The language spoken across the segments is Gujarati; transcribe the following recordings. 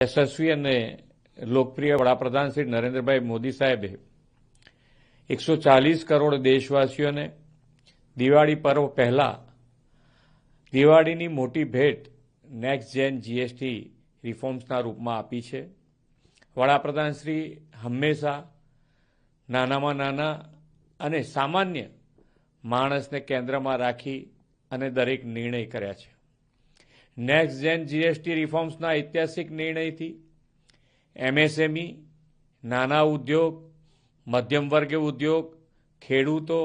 યશસ્વી અને લોકપ્રિય વડાપ્રધાન શ્રી નરેન્દ્રભાઈ મોદી સાહેબે 140 કરોડ દેશવાસીઓને દિવાળી પર્વ પહેલા દિવાળીની મોટી ભેટ નેક્સ્ટ જેન જીએસટી રિફોર્મ્સના રૂપમાં આપી છે। વડાપ્રધાન શ્રી હંમેશા નાનામાં નાના અને સામાન્ય માણસને કેન્દ્રમાં રાખી અને દરેક નિર્ણય કર્યા છે। નેક્સ્ટ જેન જીએસટી રિફોર્મ્સના ઐતિહાસિક નિર્ણયથી એમએસએમઈ, નાના ઉદ્યોગ, મધ્યમ વર્ગીય ઉદ્યોગ, ખેડૂતો,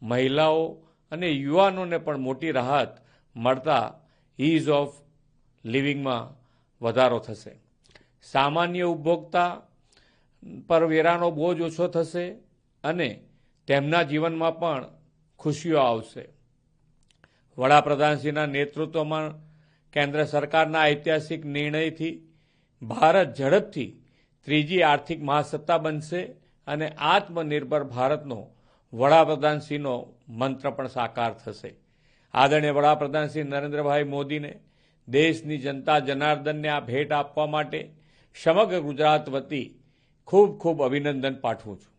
મહિલાઓ અને યુવાનોને પણ મોટી રાહત મળતા ઇઝ ઓફ લિવિંગમાં વધારો થશે। સામાન્ય ઉપભોક્તા પર વેરાનો બોજ ઓછો થશે અને તેમના જીવનમાં પણ ખુશીઓ આવશે। વડાપ્રધાનશ્રીના નેતૃત્વમાં કેન્દ્ર સરકારના ઐતિહાસિક નિર્ણયથી ભારત ઝડપથી ત્રીજી આર્થિક મહાસત્તા બનશે અને આત્મનિર્ભર ભારતનો વડાપ્રધાનશ્રીનો મંત્ર પણ સાકાર થશે। આદરણીય વડાપ્રધાન શ્રી નરેન્દ્રભાઈ મોદીને દેશની જનતા જનાર્દનને આ ભેટ આપવા માટે સમગ્ર ગુજરાત વતી ખૂબ ખૂબ અભિનંદન પાઠવું છું।